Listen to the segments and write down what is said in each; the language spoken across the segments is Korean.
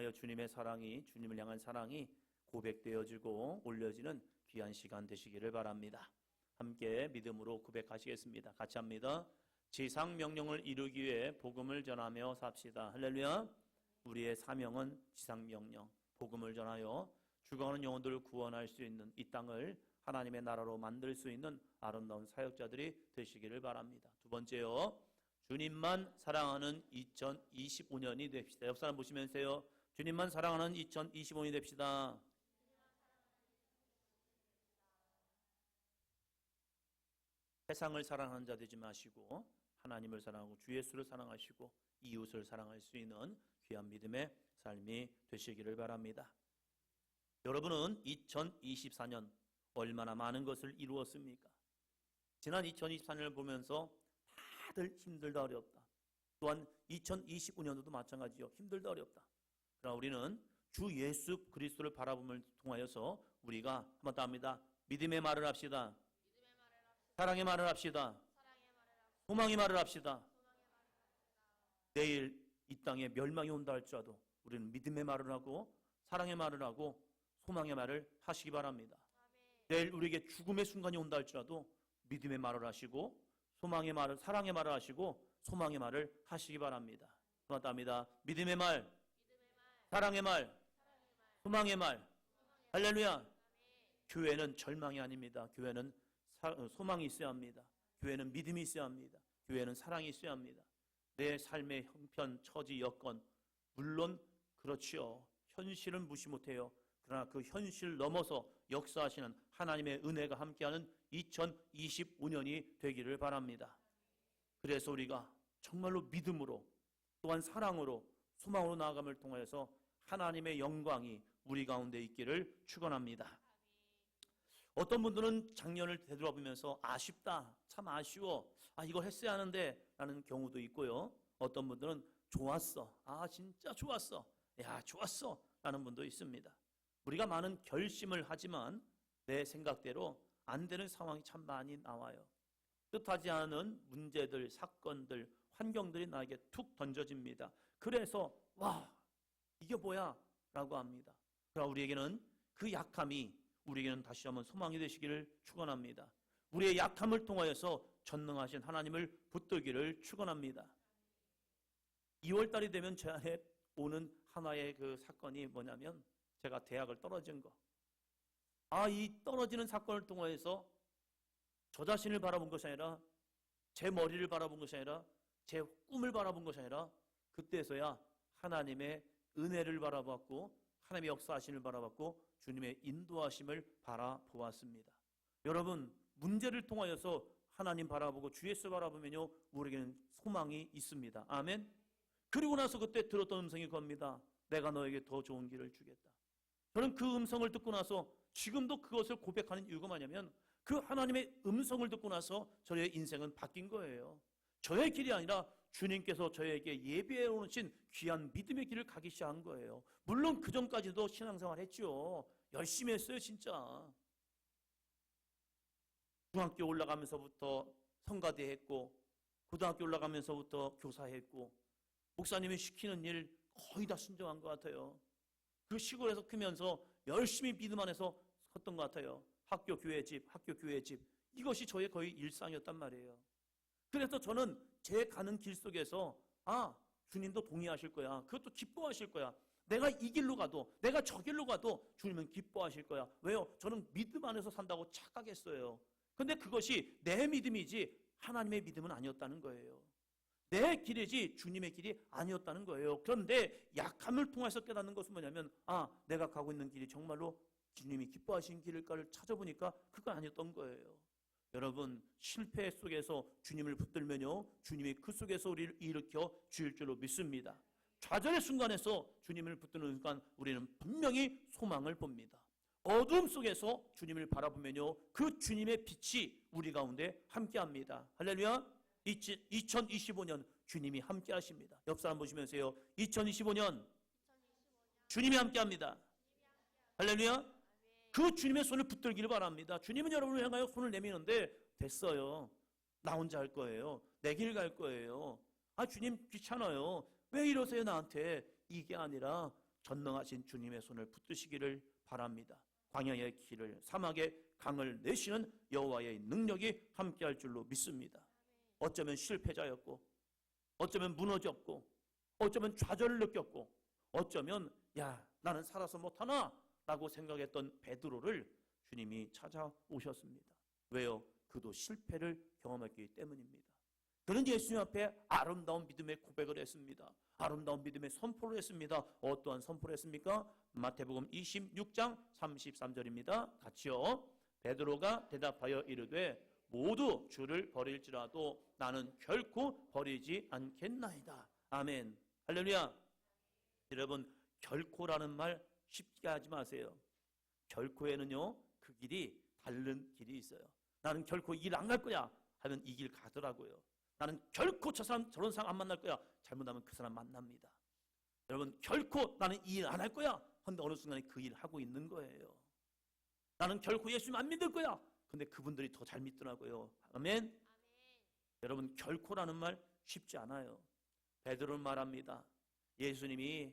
통하여 주님의 사랑이, 주님을 향한 사랑이 고백되어지고 올려지는 귀한 시간 되시기를 바랍니다. 함께 믿음으로 고백하시겠습니다. 같이 합니다. 지상 명령을 이루기 위해 복음을 전하며 삽시다. 할렐루야. 우리의 사명은 지상 명령, 복음을 전하여 죽어가는 영혼들을 구원할 수 있는 이 땅을 하나님의 나라로 만들 수 있는 아름다운 사역자들이 되시기를 바랍니다. 두 번째요, 주님만 사랑하는 2025년이 됩시다. 옆 사람 보시면서요, 주님만 사랑하는 2025년이 됩시다. 세상을 사랑하는 자 되지 마시고 하나님을 사랑하고 주 예수를 사랑하시고 이웃을 사랑할 수 있는 귀한 믿음의 삶이 되시기를 바랍니다. 여러분은 2024년 얼마나 많은 것을 이루었습니까? 지난 2024년을 보면서 다들 힘들다 어렵다. 또한 2025년도도 마찬가지요. 힘들다 어렵다. 그러나 우리는 주 예수 그리스도를 바라봄을 통하여서 우리가 한번 더 합니다. 믿음의 말을 합시다. 사랑의 말을 합시다. 소망의 말을 합시다. 내일 이 땅에 멸망이 온다 할지라도 우리는 믿음의 말을 하고 사랑의 말을 하고 소망의 말을 하시기 바랍니다. 내일 우리에게 죽음의 순간이 온다 할지라도 믿음의 말을 하시고 소망의 말을, 사랑의 말을 하시고 소망의 말을 하시기 바랍니다. 고맙답니다. 믿음의 말, 사랑의 말, 소망의 말. 할렐루야. 교회는 절망이 아닙니다. 교회는 소망이 있어야 합니다. 교회는 믿음이 있어야 합니다. 교회는 사랑이 있어야 합니다. 내 삶의 형편, 처지, 여건 물론 그렇지요. 현실은 무시 못해요. 그러나 그 현실 넘어서 역사하시는 하나님의 은혜가 함께하는 2025년이 되기를 바랍니다. 그래서 우리가 정말로 믿음으로 또한 사랑으로 소망으로 나아감을 통해서 하나님의 영광이 우리 가운데 있기를 축원합니다. 어떤 분들은 작년을 되돌아보면서 아쉽다, 참 아쉬워, 이걸 했어야 하는데 라는 경우도 있고요. 어떤 분들은 좋았어, 진짜 좋았어, 야 좋았어 라는 분도 있습니다. 우리가 많은 결심을 하지만 내 생각대로 안 되는 상황이 참 많이 나와요. 뜻하지 않은 문제들, 사건들, 환경들이 나에게 툭 던져집니다. 그래서 와 이게 뭐야 라고 합니다. 그러나 우리에게는 그 약함이 우리에게는 다시 한번 소망이 되시기를 축원합니다. 우리의 약함을 통하여서 전능하신 하나님을 붙들기를 축원합니다. 2월달이 되면 제 안에 오는 하나의 그 사건이 뭐냐면 제가 대학을 떨어진 거. 이 떨어지는 사건을 통해서 저 자신을 바라본 것이 아니라 제 머리를 바라본 것이 아니라 제 꿈을 바라본 것이 아니라 그때서야 하나님의 은혜를 바라봤고 하나님의 역사하심을 바라봤고 주님의 인도하심을 바라보았습니다. 여러분 문제를 통하여서 하나님 바라보고 주 예수 바라보면요 우리에게는 소망이 있습니다. 아멘. 그리고 나서 그때 들었던 음성이 겁니다. 내가 너에게 더 좋은 길을 주겠다. 저는 그 음성을 듣고 나서 지금도 그것을 고백하는 이유가 뭐냐면 그 하나님의 음성을 듣고 나서 저의 인생은 바뀐 거예요. 저의 길이 아니라 주님께서 저에게 예비해 놓으신 귀한 믿음의 길을 가기 시작한 거예요. 물론 그 전까지도 신앙생활 했죠. 열심히 했어요 진짜. 중학교 올라가면서부터 성가대 했고 고등학교 올라가면서부터 교사했고 목사님이 시키는 일 거의 다 순종한 것 같아요. 그 시골에서 크면서 열심히 믿음 안에서 컸던 것 같아요. 학교 교회 집 이것이 저의 거의 일상이었단 말이에요. 그래서 저는 제 가는 길 속에서 주님도 동의하실 거야. 그것도 기뻐하실 거야. 내가 이 길로 가도 내가 저 길로 가도 주님은 기뻐하실 거야. 왜요? 저는 믿음 안에서 산다고 착각했어요. 근데 그것이 내 믿음이지 하나님의 믿음은 아니었다는 거예요. 내 길이지 주님의 길이 아니었다는 거예요. 그런데 약함을 통해서 깨닫는 것은 뭐냐면 내가 가고 있는 길이 정말로 주님이 기뻐하신 길일까를 찾아보니까 그건 아니었던 거예요. 여러분 실패 속에서 주님을 붙들면요 주님이 그 속에서 우리를 일으켜 주실 줄로 믿습니다. 좌절의 순간에서 주님을 붙드는 순간 우리는 분명히 소망을 봅니다. 어둠 속에서 주님을 바라보면요 그 주님의 빛이 우리 가운데 함께합니다. 할렐루야. 2025년 주님이 함께 하십니다. 옆 사람 보시면서요 2025년 주님이 함께 합니다. 할렐루야. 그 주님의 손을 붙들기를 바랍니다. 주님은 여러분을 향하여 손을 내미는데 됐어요. 나 혼자 할 거예요. 내 길 갈 거예요. 주님 귀찮아요. 왜 이러세요 나한테. 이게 아니라 전능하신 주님의 손을 붙드시기를 바랍니다. 광야의 길을, 사막의 강을 내시는 여호와의 능력이 함께할 줄로 믿습니다. 어쩌면 실패자였고, 어쩌면 무너졌고, 어쩌면 좌절을 느꼈고, 어쩌면 야 나는 살아서 못하나 라고 생각했던 베드로를 주님이 찾아오셨습니다. 왜요? 그도 실패를 경험했기 때문입니다. 그는 예수님 앞에 아름다운 믿음의 고백을 했습니다. 아름다운 믿음의 선포를 했습니다. 어떠한 선포를 했습니까? 마태복음 26장 33절입니다. 같이요. 베드로가 대답하여 이르되 모두 주를 버릴지라도 나는 결코 버리지 않겠나이다. 아멘. 할렐루야. 여러분, 결코라는 말 쉽게 하지 마세요. 결코에는요 그 길이 다른 길이 있어요. 나는 결코 일 안 갈 거야 하면 이 길 가더라고요. 나는 결코 저 사람 저런 사람 안 만날 거야. 잘못하면 그 사람 만납니다. 여러분, 결코 나는 이 일 안 할 거야. 근데 어느 순간에 그 일 하고 있는 거예요. 나는 결코 예수님 안 믿을 거야. 근데 그분들이 더 잘 믿더라고요. 아멘. 여러분, 결코라는 말 쉽지 않아요. 베드로는 말합니다. 예수님이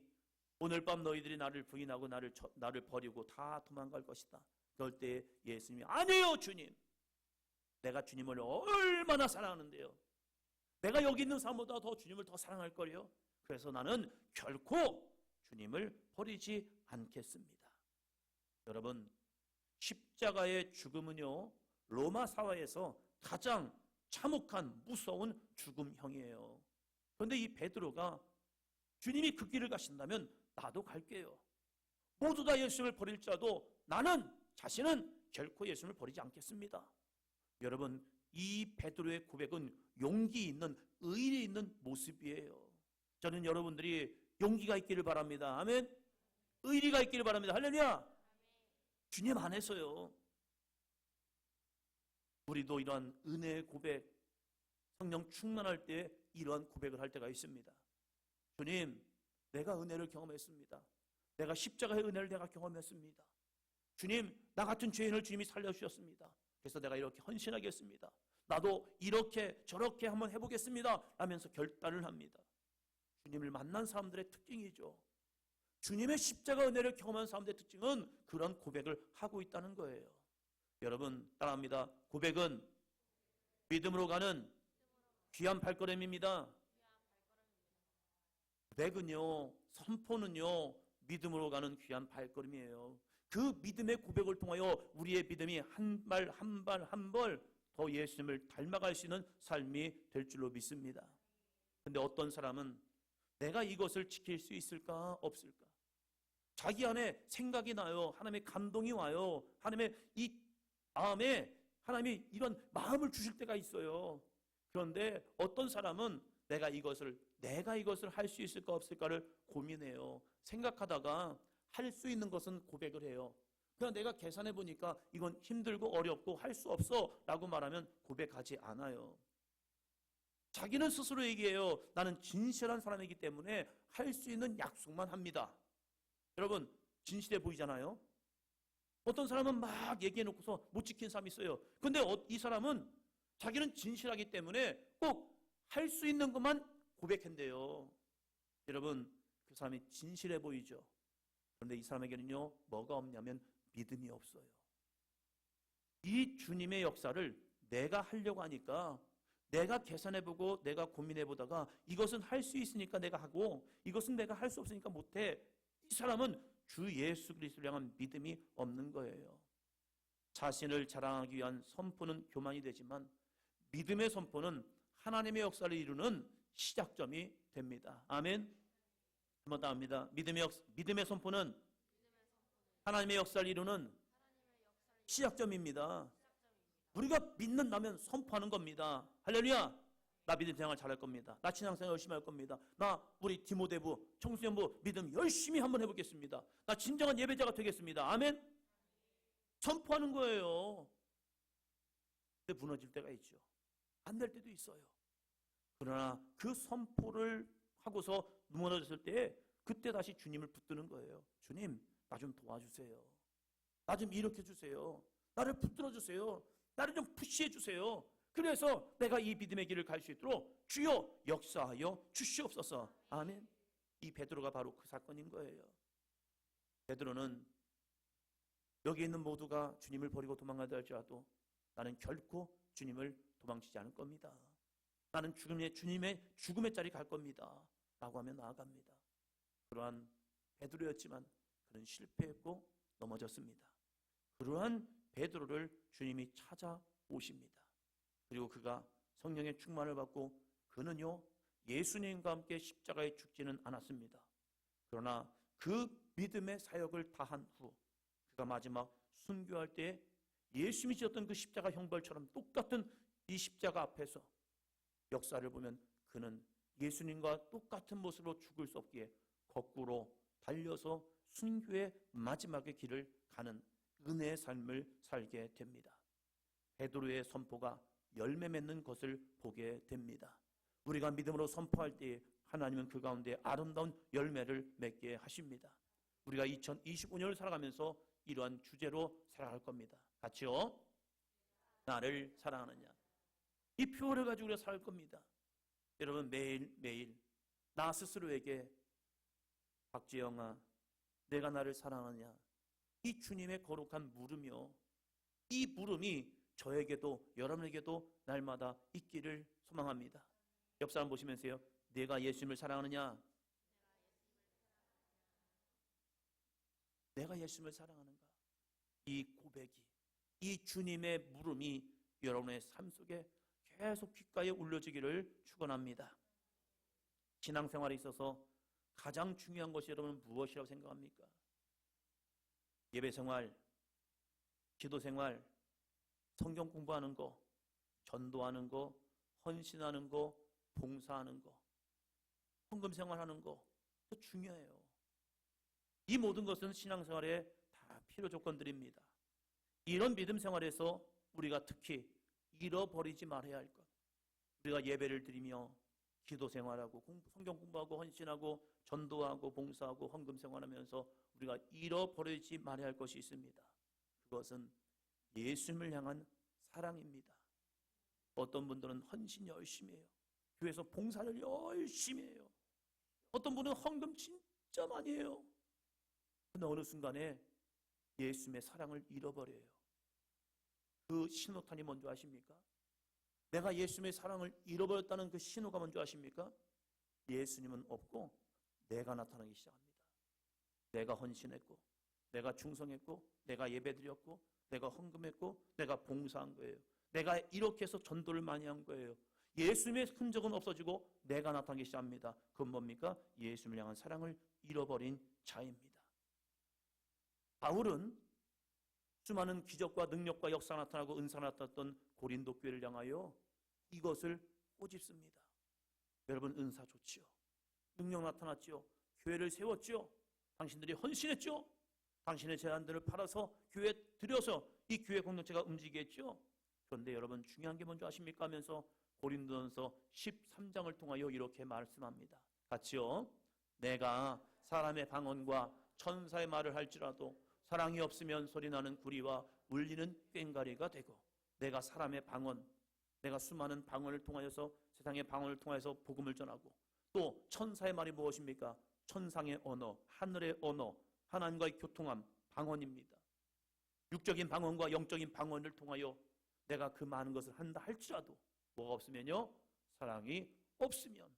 오늘 밤 너희들이 나를 부인하고 나를 버리고 다 도망갈 것이다. 그럴 때 예수님이 아니에요 주님. 내가 주님을 얼마나 사랑하는데요. 내가 여기 있는 사람보다 더 주님을 더 사랑할 거예요. 그래서 나는 결코 주님을 버리지 않겠습니다. 여러분, 십자가의 죽음은요 로마 사회에서 가장 참혹한 무서운 죽음형이에요. 그런데 이 베드로가 주님이 그 길을 가신다면 나도 갈게요. 모두 다 예수님을 버릴지라도 나는 자신은 결코 예수님을 버리지 않겠습니다. 여러분, 이 베드로의 고백은 용기 있는, 의리 있는 모습이에요. 저는 여러분들이 용기가 있기를 바랍니다. 아멘. 의리가 있기를 바랍니다. 할렐루야. 주님 안에서요 우리도 이러한 은혜의 고백, 성령 충만할 때 이러한 고백을 할 때가 있습니다. 주님, 내가 은혜를 경험했습니다. 내가 십자가의 은혜를 내가 경험했습니다. 주님, 나 같은 죄인을 주님이 살려주셨습니다. 그래서 내가 이렇게 헌신하겠습니다. 나도 이렇게 저렇게 한번 해보겠습니다 하면서 결단을 합니다. 주님을 만난 사람들의 특징이죠. 주님의 십자가 은혜를 경험한 사람들의 특징은 그런 고백을 하고 있다는 거예요. 여러분 따라합니다. 고백은 믿음으로 가는 귀한 발걸음입니다. 고백은요, 선포는요 믿음으로 가는 귀한 발걸음이에요. 그 믿음의 고백을 통하여 우리의 믿음이 한 발 한 발 한 발 더 예수님을 닮아갈 수 있는 삶이 될 줄로 믿습니다. 근데 어떤 사람은 내가 이것을 지킬 수 있을까 없을까, 자기 안에 생각이 나요. 하나님의 감동이 와요. 하나님의 이 마음에 하나님이 이런 마음을 주실 때가 있어요. 그런데 어떤 사람은 내가 이것을 할 수 있을까 없을까를 고민해요. 생각하다가 할 수 있는 것은 고백을 해요. 그냥 내가 계산해 보니까 이건 힘들고 어렵고 할 수 없어 라고 말하면 고백하지 않아요. 자기는 스스로 얘기해요. 나는 진실한 사람이기 때문에 할 수 있는 약속만 합니다. 여러분, 진실해 보이잖아요. 어떤 사람은 막 얘기해 놓고서 못 지킨 사람이 있어요. 근데 이 사람은 자기는 진실하기 때문에 꼭 할 수 있는 것만 고백한대요. 여러분, 그 사람이 진실해 보이죠. 그런데 이 사람에게는요 뭐가 없냐면 믿음이 없어요. 이 주님의 역사를 내가 하려고 하니까 내가 계산해보고 내가 고민해보다가 이것은 할 수 있으니까 내가 하고 이것은 내가 할 수 없으니까 못해. 이 사람은 주 예수 그리스도를 향한 믿음이 없는 거예요. 자신을 자랑하기 위한 선포는 교만이 되지만 믿음의 선포는 하나님의 역사를 이루는 시작점이 됩니다. 아멘. 한번 더 합니다. 믿음의 선포는 하나님의 역사를 이루는 시작점입니다. 우리가 믿는다면 선포하는 겁니다. 할렐루야. 나 믿음 생활 잘할 겁니다. 나 신앙생활 열심히 할 겁니다. 나 우리 디모데부 청소년부 믿음 열심히 한번 해보겠습니다. 나 진정한 예배자가 되겠습니다. 아멘. 선포하는 거예요. 근데 무너질 때가 있죠. 안 될 때도 있어요. 그러나 그 선포를 하고서 무너졌을 때 그때 다시 주님을 붙드는 거예요. 주님, 나 좀 도와주세요. 나 좀 일으켜 주세요. 나를 붙들어 주세요. 나를 좀 푸시해 주세요. 그래서 내가 이 믿음의 길을 갈 수 있도록 주여 역사하여 주시옵소서. 아멘. 이 베드로가 바로 그 사건인 거예요. 베드로는 여기 있는 모두가 주님을 버리고 도망가다 할지라도 나는 결코 주님을 도망치지 않을 겁니다. 나는 주님의 죽음의 자리 갈 겁니다. 라고 하며 나아갑니다. 그러한 베드로였지만 그는 실패했고 넘어졌습니다. 그러한 베드로를 주님이 찾아오십니다. 그리고 그가 성령의 충만을 받고 그는요 예수님과 함께 십자가에 죽지는 않았습니다. 그러나 그 믿음의 사역을 다한 후 그가 마지막 순교할 때 예수님이 지었던 그 십자가 형벌처럼 똑같은 이 십자가 앞에서 역사를 보면 그는 예수님과 똑같은 모습으로 죽을 수 없기에 거꾸로 달려서 순교의 마지막의 길을 가는 은혜의 삶을 살게 됩니다. 베드로의 선포가 열매 맺는 것을 보게 됩니다. 우리가 믿음으로 선포할 때 하나님은 그 가운데 아름다운 열매를 맺게 하십니다. 우리가 2025년을 살아가면서 이러한 주제로 살아갈 겁니다. 같이요. 나를 사랑하느냐. 이 표를 가지고 우리가 살 겁니다. 여러분 매일매일 나 스스로에게 박지영아 내가 나를 사랑하느냐 이 주님의 거룩한 물음이요 이 물음이 저에게도 여러분에게도 날마다 있기를 소망합니다. 옆 사람 보시면서요 내가 예수님을 사랑하느냐 내가 예수님을 사랑하는가 이 고백이 이 주님의 물음이 여러분의 삶 속에 계속 귓가에 울려지기를 축원합니다. 신앙생활에 있어서 가장 중요한 것이 여러분 무엇이라고 생각합니까? 예배생활, 기도생활, 성경 공부하는 거, 전도하는 거, 헌신하는 거, 봉사하는 거, 헌금생활하는 거 더 중요해요. 이 모든 것은 신앙생활에 다 필요 조건들입니다. 이런 믿음 생활에서 우리가 특히 잃어버리지 말아야 할 것, 우리가 예배를 드리며 기도생활하고 성경 공부하고 헌신하고 전도하고 봉사하고 헌금생활하면서 우리가 잃어버리지 말아야 할 것이 있습니다. 그것은 예수님을 향한 사랑입니다. 어떤 분들은 헌신 열심히 해요. 교회에서 봉사를 열심히 해요. 어떤 분은 헌금 진짜 많이 해요. 근데 어느 순간에 예수님의 사랑을 잃어버려요. 그 신호탄이 뭔지 아십니까? 내가 예수님의 사랑을 잃어버렸다는 그 신호가 뭔지 아십니까? 예수님은 없고 내가 나타나기 시작합니다. 내가 헌신했고 내가 충성했고 내가 예배드렸고 내가 헌금했고 내가 봉사한 거예요. 내가 이렇게 해서 전도를 많이 한 거예요. 예수님의 흔적은 없어지고 내가 나타나기 시작합니다. 그건 뭡니까? 예수님을 향한 사랑을 잃어버린 자입니다. 바울은 수많은 기적과 능력과 역사가 나타나고 은사가 나타났던 고린도 교회를 향하여 이것을 꼬집습니다. 여러분 은사 좋지요. 능력 나타났지요. 교회를 세웠지요. 당신들이 헌신했죠. 당신의 재산들을 팔아서 교회에 들여서 이 교회 공동체가 움직이겠죠. 그런데 여러분 중요한 게 뭔지 아십니까? 하면서 고린도전서 13장을 통하여 이렇게 말씀합니다. 같이요. 내가 사람의 방언과 천사의 말을 할지라도 사랑이 없으면 소리나는 구리와 울리는 꽹과리가 되고 내가 사람의 방언, 내가 수많은 방언을 통하여서 세상의 방언을 통해서 복음을 전하고 또 천사의 말이 무엇입니까? 천상의 언어, 하늘의 언어, 하나님과의 교통함, 방언입니다. 육적인 방언과 영적인 방언을 통하여 내가 그 많은 것을 한다 할지라도 뭐가 없으면요? 사랑이 없으면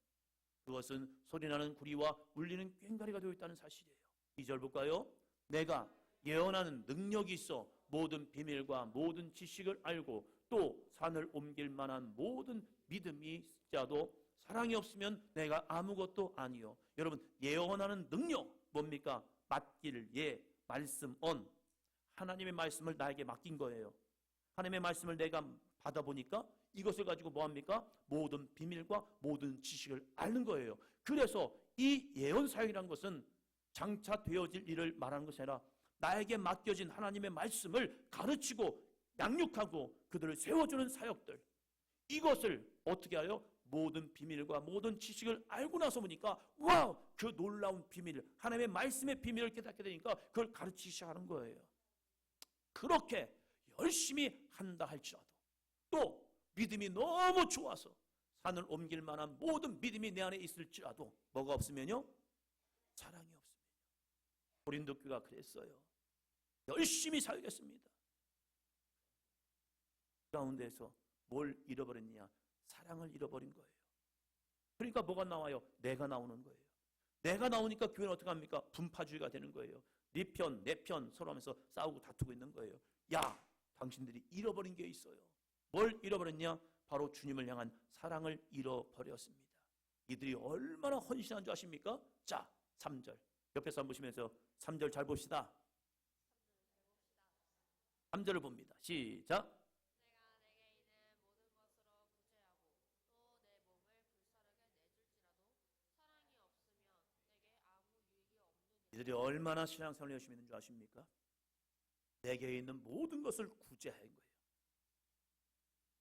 그것은 소리나는 구리와 울리는 꽹과리가 되어 있다는 사실이에요. 2절 볼까요? 내가 예언하는 능력이 있어 모든 비밀과 모든 지식을 알고 또 산을 옮길 만한 모든 믿음이 있자도 사랑이 없으면 내가 아무것도 아니요. 여러분 예언하는 능력 뭡니까? 맡길 예, 말씀 언. 하나님의 말씀을 나에게 맡긴 거예요. 하나님의 말씀을 내가 받아보니까 이것을 가지고 뭐합니까? 모든 비밀과 모든 지식을 아는 거예요. 그래서 이 예언 사역이라는 것은 장차 되어질 일을 말하는 것이 아니라 나에게 맡겨진 하나님의 말씀을 가르치고 양육하고 그들을 세워주는 사역들, 이것을 어떻게 하여? 모든 비밀과 모든 지식을 알고 나서 보니까 와우! 그 놀라운 비밀, 하나님의 말씀의 비밀을 깨닫게 되니까 그걸 가르치기 시작하는 거예요. 그렇게 열심히 한다 할지라도 또 믿음이 너무 좋아서 산을 옮길 만한 모든 믿음이 내 안에 있을지라도 뭐가 없으면요? 사랑이 없으면 고린도 교회가 그랬어요. 열심히 살겠습니다. 그 가운데서 뭘 잃어버렸냐? 사랑을 잃어버린 거예요. 그러니까 뭐가 나와요? 내가 나오는 거예요. 내가 나오니까 교회는 어떻게 합니까? 분파주의가 되는 거예요. 네 편, 내 편 서로 하면서 싸우고 다투고 있는 거예요. 야, 당신들이 잃어버린 게 있어요. 뭘 잃어버렸냐? 바로 주님을 향한 사랑을 잃어버렸습니다. 이들이 얼마나 헌신한 줄 아십니까? 자, 3절. 옆에서 한번 보시면서 3절 잘 봅시다. 3절을 봅니다. 시작. 이들이 얼마나 신앙생활을 열심히 했는 줄 아십니까? 내게 있는 모든 것을 구제한 거예요.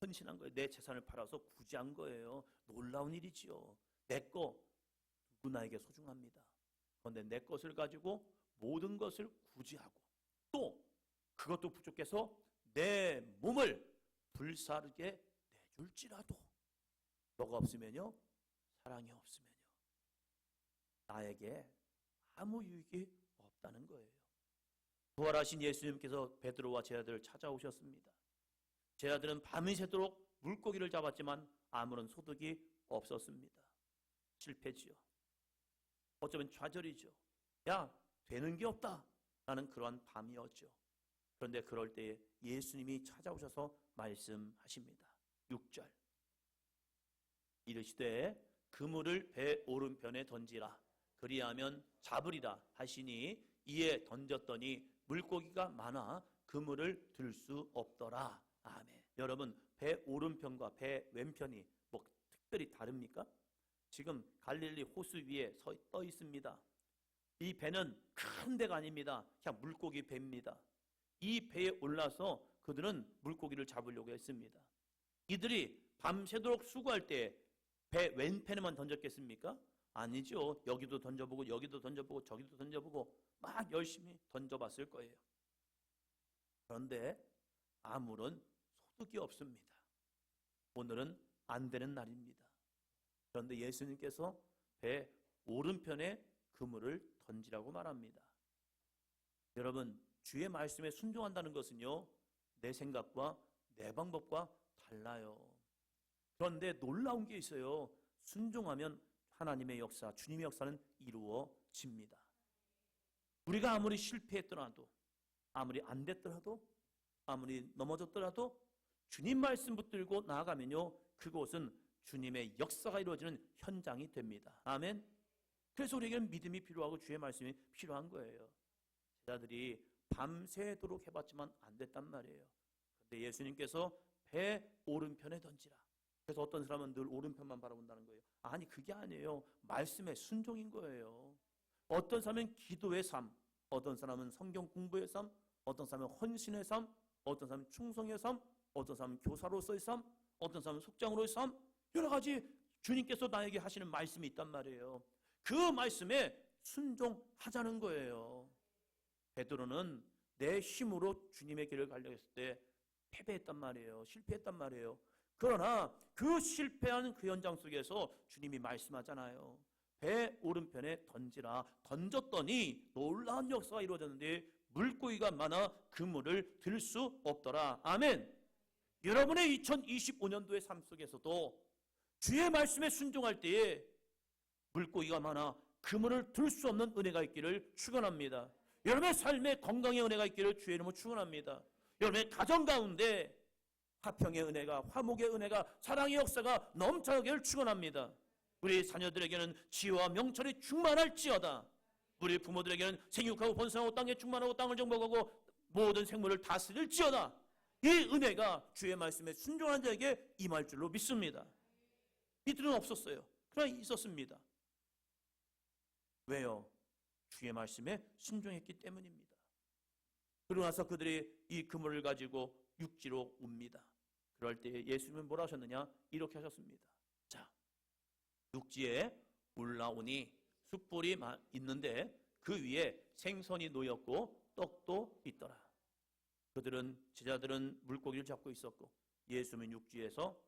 헌신한 거예요. 내 재산을 팔아서 구제한 거예요. 놀라운 일이지요. 내 거 누구나에게 소중합니다. 그런데 내 것을 가지고 모든 것을 구제하고 또 그것도 부족해서 내 몸을 불사르게 내줄지라도 너가 없으면요, 사랑이 없으면요, 나에게 아무 유익이 없다는 거예요. 부활하신 예수님께서 베드로와 제 아들을 찾아오셨습니다. 제 아들은 밤이 새도록 물고기를 잡았지만 아무런 소득이 없었습니다. 실패지요. 어쩌면 좌절이죠. 야, 되는 게 없다. 라는 그러한 밤이었죠. 그런데 그럴 때에 예수님이 찾아오셔서 말씀하십니다. 6절. 이르시되 그물을 배 오른편에 던지라. 그리하면 잡으리라 하시니 이에 던졌더니 물고기가 많아 그물을 들 수 없더라. 아멘. 여러분, 배 오른편과 배 왼편이 뭐 특별히 다릅니까? 지금 갈릴리 호수 위에 떠 있습니다. 이 배는 큰 배가 아닙니다. 그냥 물고기 배입니다. 이 배에 올라서 그들은 물고기를 잡으려고 했습니다. 이들이 밤새도록 수고할 때 배 왼편에만 던졌겠습니까? 아니죠. 여기도 던져보고 여기도 던져보고 저기도 던져보고 막 열심히 던져봤을 거예요. 그런데 아무런 소득이 없습니다. 오늘은 안 되는 날입니다. 그런데 예수님께서 배 오른편에 그물을 던지라고 말합니다. 여러분, 주의 말씀에 순종한다는 것은요, 내 생각과 내 방법과 달라요. 그런데 놀라운 게 있어요. 순종하면 하나님의 역사, 주님의 역사는 이루어집니다. 우리가 아무리 실패했더라도, 아무리 안 됐더라도, 아무리 넘어졌더라도 주님 말씀 붙들고 나아가면요, 그곳은 주님의 역사가 이루어지는 현장이 됩니다. 아멘. 그래서 우리에게는 믿음이 필요하고 주의 말씀이 필요한 거예요. 제자들이 밤새도록 해봤지만 안 됐단 말이에요. 그런데 예수님께서 배 오른편에 던지라. 그래서 어떤 사람은 늘 오른편만 바라본다는 거예요. 아니, 그게 아니에요. 말씀의 순종인 거예요. 어떤 사람은 기도의 삶, 어떤 사람은 성경 공부의 삶, 어떤 사람은 헌신의 삶, 어떤 사람은 충성의 삶, 어떤 사람은 교사로서의 삶, 어떤 사람은 속장으로의 삶, 여러 가지 주님께서 나에게 하시는 말씀이 있단 말이에요. 그 말씀에 순종하자는 거예요. 베드로는 내 힘으로 주님의 길을 가려고 했을 때 패배했단 말이에요. 실패했단 말이에요. 그러나 그 실패한 그 현장 속에서 주님이 말씀하잖아요. 배 오른편에 던지라. 던졌더니 놀라운 역사가 이루어졌는데 물고기가 많아 그물을 들 수 없더라. 아멘. 여러분의 2025년도의 삶 속에서도 주의 말씀에 순종할 때에 물고기가 많아 그물을 들 수 없는 은혜가 있기를 축원합니다. 여러분의 삶에 건강의 은혜가 있기를 주의 이름으로 축원합니다. 여러분의 가정 가운데 화평의 은혜가, 화목의 은혜가, 사랑의 역사가 넘쳐나기를 축원합니다. 우리 자녀들에게는 지혜와 명철이 충만할지어다. 우리 부모들에게는 생육하고 번성하고 땅에 충만하고 땅을 정복하고 모든 생물을 다스릴지어다. 이 은혜가 주의 말씀에 순종한 자에게 임할 줄로 믿습니다. 이들은 없었어요. 그러나 있었습니다. 왜요? 주의 말씀에 순종했기 때문입니다. 그러고 나서 그들이 이 그물을 가지고 육지로 옵니다. 그럴 때 예수님은 뭐라 하셨느냐? 이렇게 하셨습니다. 자, 육지에 올라오니 숯불이 있는데 그 위에 생선이 놓였고 떡도 있더라. 그들은, 제자들은 물고기를 잡고 있었고 예수님은 육지에서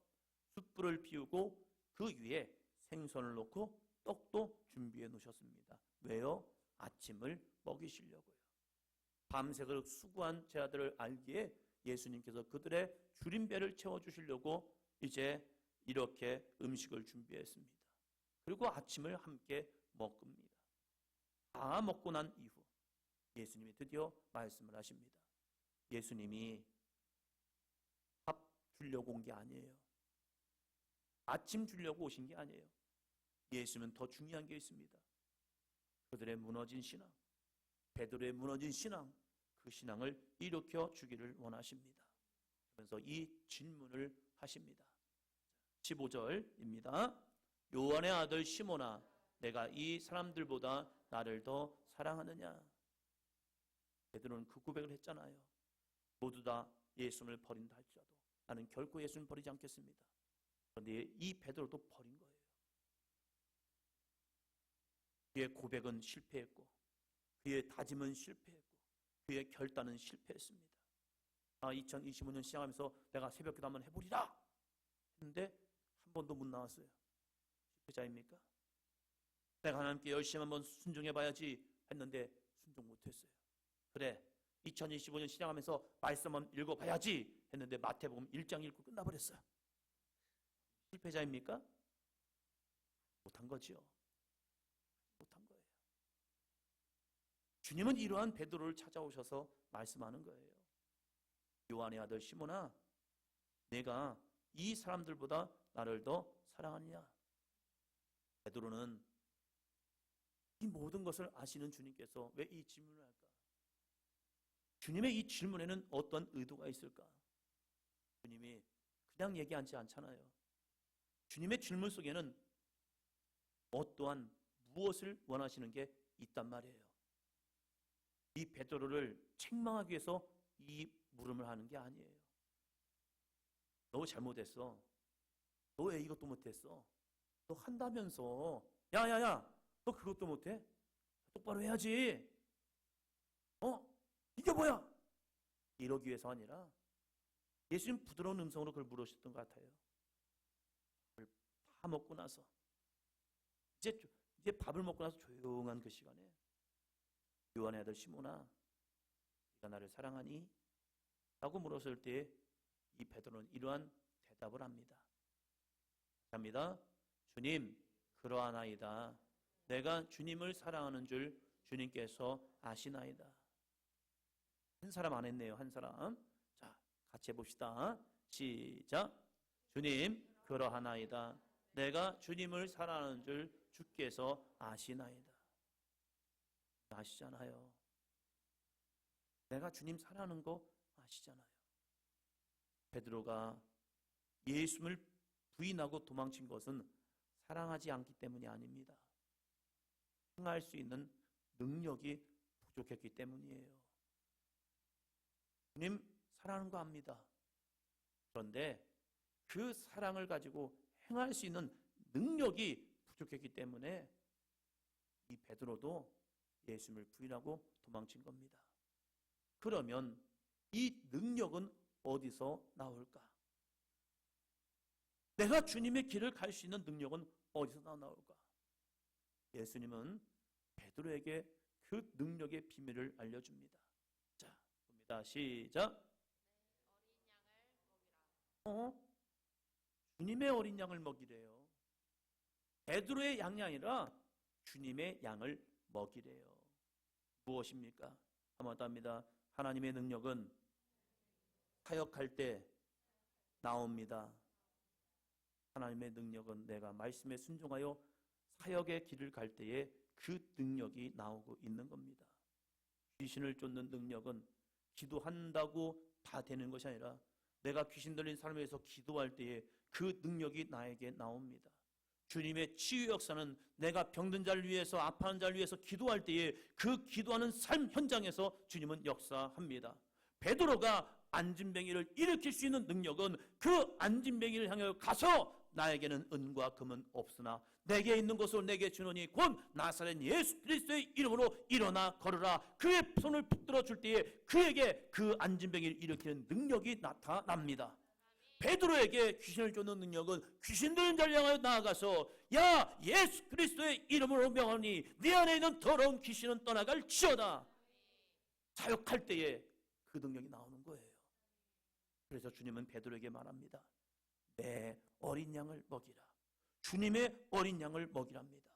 숯불을 피우고 그 위에 생선을 놓고 떡도 준비해 놓으셨습니다. 왜요? 아침을 먹이시려고요. 밤새 그 수고한 제 아들을 알기에 예수님께서 그들의 줄인 배를 채워주시려고 이제 이렇게 음식을 준비했습니다. 그리고 아침을 함께 먹습니다. 다 먹고 난 이후 예수님이 드디어 말씀을 하십니다. 예수님이 밥 주려고 온 게 아니에요. 아침 주려고 오신 게 아니에요. 예수님은 더 중요한 게 있습니다. 그들의 무너진 신앙, 베드로의 무너진 신앙, 그 신앙을 일으켜 주기를 원하십니다. 그래서 이 질문을 하십니다. 15절입니다. 요한의 아들 시몬아, 내가 이 사람들보다 나를 더 사랑하느냐? 베드로는 그 고백을 했잖아요. 모두 다 예수님을 버린다 할지라도 나는 결코 예수님을 버리지 않겠습니다. 그런데 이 베드로도 버린 거예요. 그의 고백은 실패했고, 그의 다짐은 실패했고, 그의 결단은 실패했습니다. 2025년 시작하면서 내가 새벽기도 한번 해보리라 했는데 한 번도 못 나왔어요. 실패자입니까? 내가 하나님께 열심히 한번 순종해봐야지 했는데 순종 못했어요. 그래, 2025년 시작하면서 말씀 한번 읽어봐야지 했는데 마태복음 1장 읽고 끝나버렸어요. 실패자입니까? 못한 거지요. 못한 거예요. 주님은 이러한 베드로를 찾아오셔서 말씀하는 거예요. 요한의 아들 시몬아, 내가 이 사람들보다 나를 더 사랑하느냐? 베드로는 이 모든 것을 아시는 주님께서 왜 이 질문을 할까? 주님의 이 질문에는 어떤 의도가 있을까? 주님이 그냥 얘기하지 않잖아요. 주님의 질문 속에는 어떠한 무엇을 원하시는 게 있단 말이에요. 이 베드로를 책망하기 위해서 이 물음을 하는 게 아니에요. 너 잘못했어. 너 왜 이것도 못했어? 너 한다면서. 야야야, 너 그것도 못해? 똑바로 해야지. 이게 뭐야? 이러기 위해서 아니라 예수님 부드러운 음성으로 그걸 물으셨던 것 같아요. 다 먹고 나서 이제 밥을 먹고 나서 조용한 그 시간에 요한의 아들 시몬아, 네가 나를 사랑하니? 라고 물었을 때 이 베드로는 이러한 대답을 합니다. 합니다. 주님, 그러하나이다. 내가 주님을 사랑하는 줄 주님께서 아시나이다. 한 사람 안 했네요. 한 사람. 자, 같이 해봅시다. 시작. 주님, 그러하나이다. 내가 주님을 사랑하는 줄 주께서 아시나이다. 아시잖아요. 내가 주님 사랑하는 거 아시잖아요. 베드로가 예수님을 부인하고 도망친 것은 사랑하지 않기 때문이 아닙니다. 행할 수 있는 능력이 부족했기 때문이에요. 주님 사랑하는 거 압니다. 그런데 그 사랑을 가지고 행할 수 있는 능력이 부족했기 때문에 이 베드로도 예수님을 부인하고 도망친 겁니다. 그러면 이 능력은 어디서 나올까? 내가 주님의 길을 갈 수 있는 능력은 어디서 나올까? 예수님은 베드로에게 그 능력의 비밀을 알려줍니다. 자, 봅니다. 시작. 주님의 어린 양을 먹이래요. 베드로의 양이 아니라 주님의 양을 먹이래요. 무엇입니까? 한번 더 합니다. 하나님의 능력은 사역할 때 나옵니다. 하나님의 능력은 내가 말씀에 순종하여 사역의 길을 갈 때에 그 능력이 나오고 있는 겁니다. 귀신을 쫓는 능력은 기도한다고 다 되는 것이 아니라 내가 귀신 들린 사람에 대해서 기도할 때에 그 능력이 나에게 나옵니다. 주님의 치유 역사는 내가 병든 자를 위해서, 아파하는 자를 위해서 기도할 때에 그 기도하는 삶 현장에서 주님은 역사합니다. 베드로가 안진뱅이를 일으킬 수 있는 능력은 그 안진뱅이를 향해 가서 나에게는 은과 금은 없으나 내게 있는 것을 내게 주노니 곧 나사렛 예수 그리스도의 이름으로 일어나 걸으라. 그의 손을 붙들어 줄 때에 그에게 그 안진뱅이를 일으키는 능력이 나타납니다. 베드로에게 귀신을 쫓는 능력은 귀신 들린 자를 향하여 나아가서 야 예수 그리스도의 이름으로 명하니 네 안에 있는 더러운 귀신은 떠나갈지어다. 사역할 때에 그 능력이 나오는 거예요. 그래서 주님은 베드로에게 말합니다. 내 어린 양을 먹이라. 주님의 어린 양을 먹이랍니다.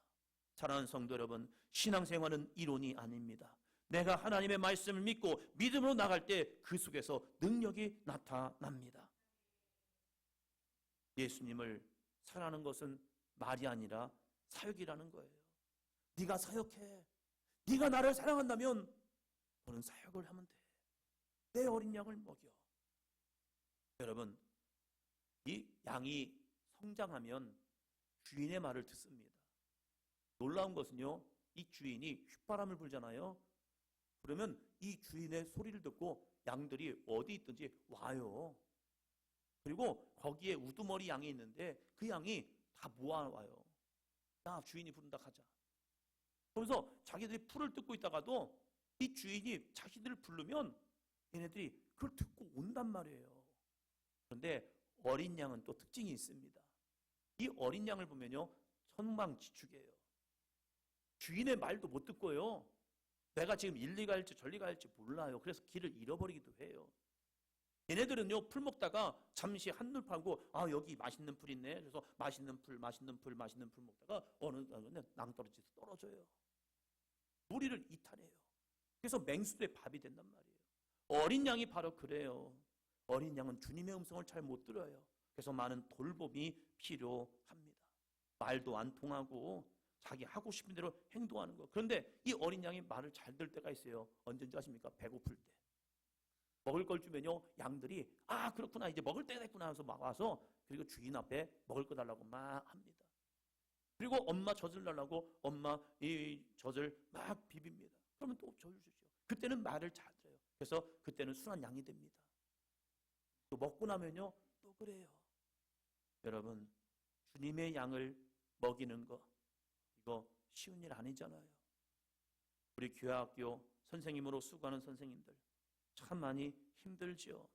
사랑하는 성도 여러분, 신앙생활은 이론이 아닙니다. 내가 하나님의 말씀을 믿고 믿음으로 나갈 때 그 속에서 능력이 나타납니다. 예수님을 사랑하는 것은 말이 아니라 사역이라는 거예요. 네가 사역해. 네가 나를 사랑한다면 너는 사역을 하면 돼. 내 어린 양을 먹여. 여러분, 이 양이 성장하면 주인의 말을 듣습니다. 놀라운 것은요, 이 주인이 휘바람을 불잖아요. 그러면 이 주인의 소리를 듣고 양들이 어디 있든지 와요. 그리고 거기에 우두머리 양이 있는데 그 양이 다 모아와요. 야, 주인이 부른다, 가자. 그러면서 자기들이 풀을 뜯고 있다가도 이 주인이 자기들을 부르면 얘네들이 그걸 듣고 온단 말이에요. 그런데 어린 양은 또 특징이 있습니다. 이 어린 양을 보면요, 천방지축이에요. 주인의 말도 못 듣고요, 내가 지금 일리 갈지 저리 갈지 몰라요. 그래서 길을 잃어버리기도 해요. 얘네들은요, 풀 먹다가 잠시 한눈 팔고 아, 여기 맛있는 풀 있네. 그래서 맛있는 풀 먹다가 어느 날은 낭떠러지에서 떨어져요. 무리를 이탈해요. 그래서 맹수들의 밥이 된단 말이에요. 어린 양이 바로 그래요. 어린 양은 주님의 음성을 잘 못 들어요. 그래서 많은 돌봄이 필요합니다. 말도 안 통하고 자기 하고 싶은 대로 행동하는 거. 그런데 이 어린 양이 말을 잘 들을 때가 있어요. 언제인지 아십니까? 배고플 때. 먹을 걸 주면요, 양들이 아, 그렇구나, 이제 먹을 때가 됐구나 하면서 막 와서, 그리고 주인 앞에 먹을 거 달라고 막 합니다. 그리고 엄마 젖을 달라고 엄마 이 젖을 막 비빕니다. 그러면 또 젖을 주죠. 그때는 말을 잘 들어요. 그래서 그때는 순한 양이 됩니다. 또 먹고 나면요, 또 그래요. 여러분, 주님의 양을 먹이는 거, 이거 쉬운 일 아니잖아요. 우리 교회학교 선생님으로 수고하는 선생님들 참 많이 힘들죠.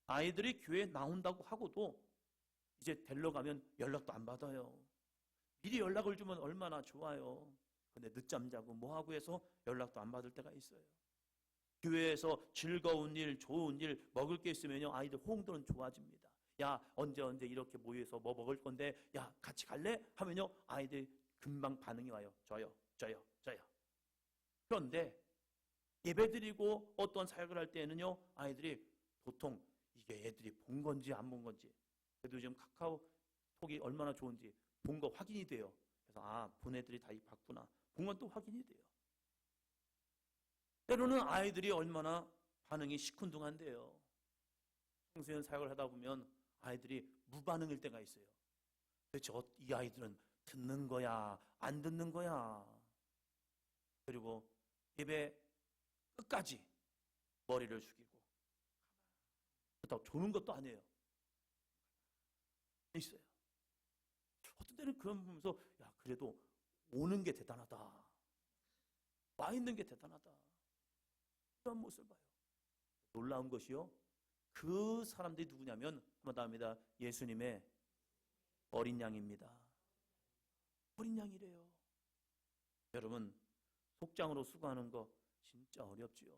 아이들이 교회에 나온다고 하고도 이제 데리러 가면 연락도 안 받아요. 미리 연락을 주면 얼마나 좋아요. 근데 늦잠 자고 뭐하고 해서 연락도 안 받을 때가 있어요. 교회에서 즐거운 일, 좋은 일, 먹을 게 있으면요, 아이들 호응도는 좋아집니다. 야, 언제 이렇게 모여서 뭐 먹을 건데, 야, 같이 갈래? 하면요, 아이들 금방 반응이 와요. 저요. 그런데 예배드리고 어떤 사역을 할 때는요, 아이들이 보통 이게 애들이 본 건지 안 본 건지, 그래도 지금 카카오톡이 얼마나 좋은지 본 거 확인이 돼요. 그래서 아, 본 애들이 다 봤구나. 본 건 또 확인이 돼요. 때로는 아이들이 얼마나 반응이 시큰둥한데요. 청소년 사역을 하다 보면 아이들이 무반응일 때가 있어요. 도대체 이 아이들은 듣는 거야, 안 듣는 거야. 그리고 예배 끝까지 머리를 숙이고 그렇다고 조는 것도 아니에요. 있어요. 어떤 때는 그런 보면서 야, 그래도 오는 게 대단하다. 와 있는 게 대단하다. 그런 모습을 봐요. 놀라운 것이요, 그 사람들이 누구냐면 한번 더 합니다. 예수님의 어린 양입니다. 어린 양이래요. 여러분, 속장으로 수고하는 거 진짜 어렵지요.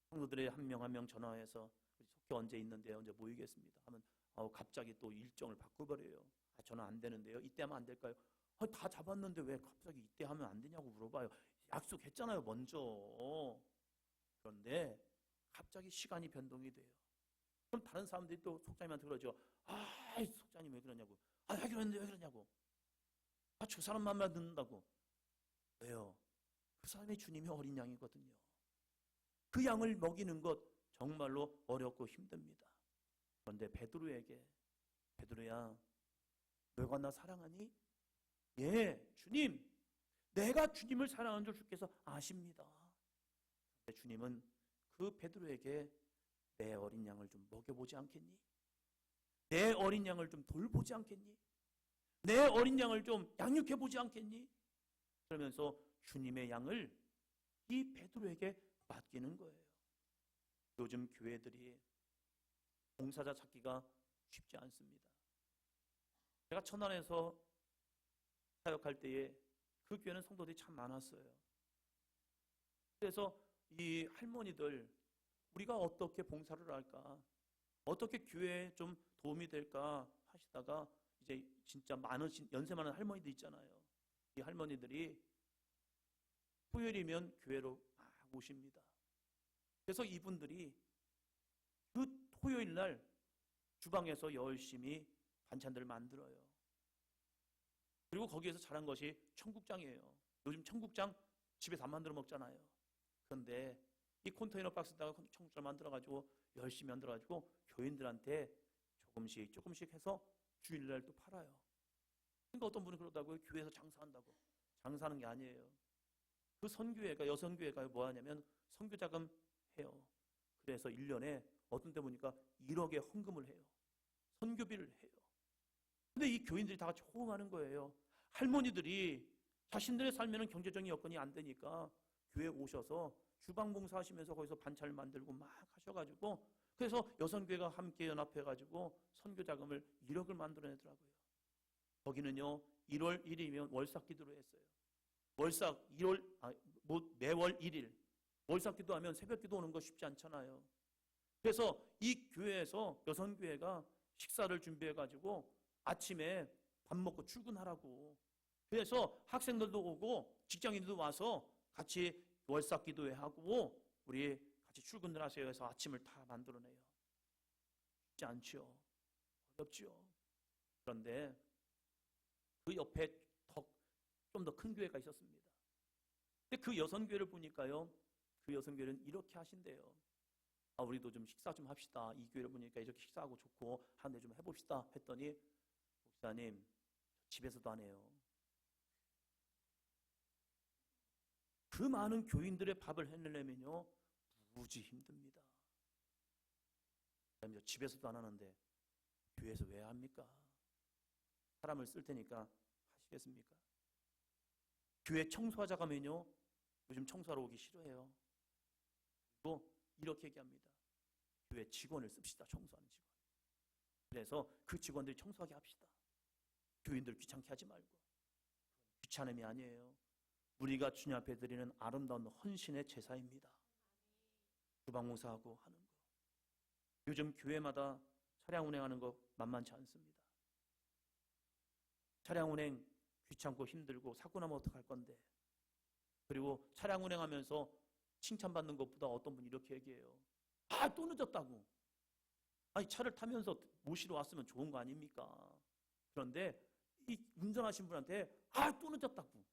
성도들의 한 명 한 명 전화해서 속회 언제 있는데요, 언제 모이겠습니다 하면 갑자기 또 일정을 바꿔버려요. 아, 전화 안 되는데요, 이때 하면 안 될까요? 다 잡았는데 왜 갑자기 이때 하면 안 되냐고 물어봐요. 약속했잖아요, 먼저. 그런데 갑자기 시간이 변동이 돼요. 그럼 다른 사람들이 또 속장님한테 그러죠. 아, 속장님 왜 그러냐고. 아, 왜 그러냐고. 아, 저 사람 맘만 듣는다고. 왜요? 그 사람이 주님의 어린 양이거든요. 그 양을 먹이는 것 정말로 어렵고 힘듭니다. 그런데 베드로에게, 베드로야, 너가 나 사랑하니? 예, 주님, 내가 주님을 사랑하는 줄 주께서 아십니다. 근데 주님은 그 베드로에게 내 어린 양을 좀 먹여보지 않겠니? 내 어린 양을 좀 돌보지 않겠니? 내 어린 양을 좀 양육해보지 않겠니? 그러면서 주님의 양을 이 베드로에게 맡기는 거예요. 요즘 교회들이 봉사자 찾기가 쉽지 않습니다. 제가 천안에서 사역할 때에 그 교회는 성도들이 참 많았어요. 그래서 이 할머니들, 우리가 어떻게 봉사를 할까, 어떻게 교회에 좀 도움이 될까 하시다가 이제 진짜 많으신 연세 많은 할머니들 있잖아요. 이 할머니들이 토요일이면 교회로 막 오십니다. 그래서 이분들이 그 토요일 날 주방에서 열심히 반찬들을 만들어요. 그리고 거기에서 잘한 것이 청국장이에요. 요즘 청국장 집에서 안 만들어 먹잖아요. 그런데 이 컨테이너 박스에다가 청국장을 만들어가지고 열심히 만들어가지고 교인들한테 조금씩 해서 주일날 또 팔아요. 그러니까 어떤 분은 그러다고요. 교회에서 장사한다고. 장사하는 게 아니에요. 그 선교회가, 여성교회가 뭐 하냐면 선교자금 해요. 그래서 1년에 어떤 때 보니까 1억의 헌금을 해요. 선교비를 해요. 근데 이 교인들이 다 같이 호응하는 거예요. 할머니들이 자신들의 삶에는 경제적인 여건이 안 되니까 교회에 오셔서 주방 봉사하시면서 거기서 반찬을 만들고 막 하셔가지고, 그래서 여성교회가 함께 연합해가지고 선교자금을 1억을 만들어내더라고요. 거기는요 1월 1일이면 월삭 기도를 했어요. 월삭 매월 1일 월삭 기도하면 새벽 기도 오는 거 쉽지 않잖아요. 그래서 이 교회에서 여성교회가 식사를 준비해가지고 아침에 밥 먹고 출근하라고, 그래서 학생들도 오고 직장인들도 와서 같이 월삭 기도회 하고 우리 같이 출근을 하세요 해서 아침을 다 만들어내요. 쉽지 않죠. 어렵죠. 그런데 그 옆에 좀 더 큰 교회가 있었습니다. 근데 그 여성교회를 보니까요, 그 여성교회는 이렇게 하신대요. 우리도 좀 식사 좀 합시다. 이 교회를 보니까 이렇게 식사하고 좋고 하는데 좀 해봅시다 했더니, 목사님 집에서도 안 해요. 그 많은 교인들의 밥을 해내려면요 무지 힘듭니다. 집에서도 안 하는데 교회에서 왜 합니까? 사람을 쓸 테니까 하시겠습니까? 교회 청소하자 가면요 요즘 청소하러 오기 싫어해요. 그리고 이렇게 얘기합니다. 교회 직원을 씁시다. 청소하는 직원. 그래서 그 직원들이 청소하게 합시다. 교인들 귀찮게 하지 말고. 귀찮음이 아니에요. 우리가 주님 앞에 드리는 아름다운 헌신의 제사입니다. 주방공사하고 하는 거. 요즘 교회마다 차량 운행하는 거 만만치 않습니다. 차량 운행 귀찮고 힘들고 사고 나면 어떡할 건데. 그리고 차량 운행하면서 칭찬받는 것보다 어떤 분이 이렇게 얘기해요. 또 늦었다고. 아니 차를 타면서 모시러 왔으면 좋은 거 아닙니까? 그런데 이 운전하신 분한테 또 늦었다고.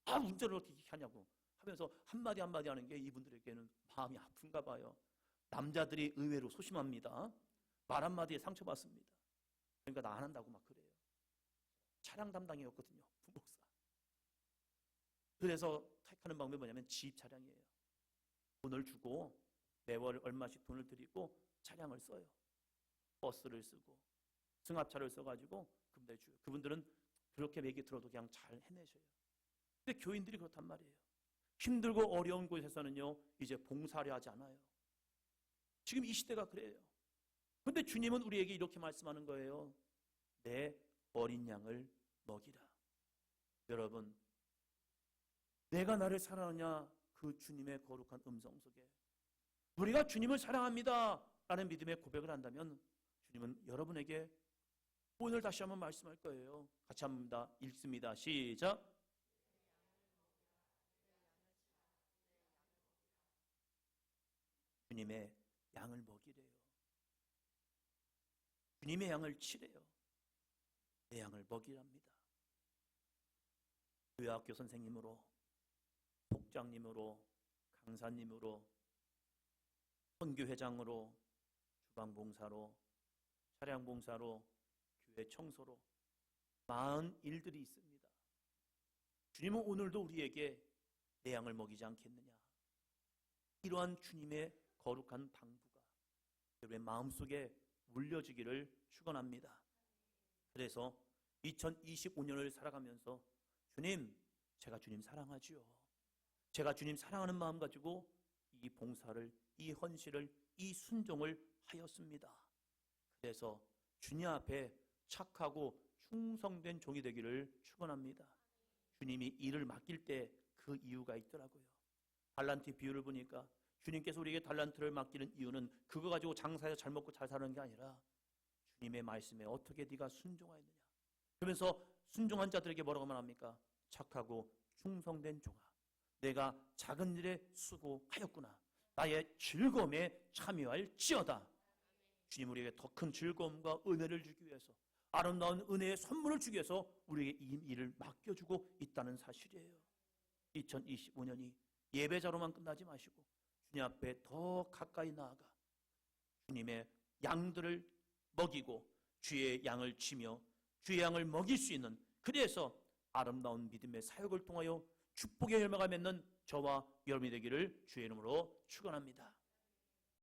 운전을 어떻게 하냐고 하면서 한마디 하는 게 이분들에게는 마음이 아픈가 봐요. 남자들이 의외로 소심합니다. 말 한마디에 상처받습니다. 그러니까 나 안 한다고 막 그래요. 차량 담당이었거든요. 부목사. 그래서 택하는 방법이 뭐냐면 지입 차량이에요. 돈을 주고 매월 얼마씩 돈을 드리고 차량을 써요. 버스를 쓰고 승합차를 써가지고 그분들 줘요. 그분들은 그렇게 얘기 들어도 그냥 잘 해내셔요. 근데 교인들이 그렇단 말이에요. 힘들고 어려운 곳에서는요 이제 봉사를 하지 않아요. 지금 이 시대가 그래요. 그런데 주님은 우리에게 이렇게 말씀하는 거예요. 내 어린 양을 먹이라. 여러분, 내가 나를 사랑하냐, 그 주님의 거룩한 음성 속에 우리가 주님을 사랑합니다 라는 믿음의 고백을 한다면 주님은 여러분에게 오늘 다시 한번 말씀할 거예요. 같이 한번 읽습니다. 시작. 주님의 양을 먹이래요. 주님의 양을 치래요. 내 양을 먹이랍니다. 교회학교 선생님으로, 복장님으로, 강사님으로, 선교회장으로, 주방봉사로, 차량봉사로, 교회 청소로 많은 일들이 있습니다. 주님은 오늘도 우리에게 내 양을 먹이지 않겠느냐. 이러한 주님의 거룩한 당부가 여러분의 마음속에 물려지기를 축원합니다. 그래서 2025년을 살아가면서 주님, 제가 주님 사랑하지요. 제가 주님 사랑하는 마음 가지고 이 봉사를, 이 헌신을, 이 순종을 하였습니다. 그래서 주님 앞에 착하고 충성된 종이 되기를 축원합니다. 주님이 일을 맡길 때 그 이유가 있더라고요. 달란트 비유를 보니까 주님께서 우리에게 달란트를 맡기는 이유는 그거 가지고 장사해서 잘 먹고 잘 사는 게 아니라 주님의 말씀에 어떻게 네가 순종하였느냐. 그러면서 순종한 자들에게 뭐라고 말합니까? 착하고 충성된 종아, 내가 작은 일에 수고하였구나. 나의 즐거움에 참여할지어다. 주님 우리에게 더 큰 즐거움과 은혜를 주기 위해서, 아름다운 은혜의 선물을 주기 위해서 우리에게 이 일을 맡겨주고 있다는 사실이에요. 2025년이 예배자로만 끝나지 마시고 주님 앞에 더 가까이 나아가 주님의 양들을 먹이고 주의 양을 치며 주의 양을 먹일 수 있는, 그래서 아름다운 믿음의 사역을 통하여 축복의 열매가 맺는 저와 여러분이 되기를 주의 이름으로 축원합니다.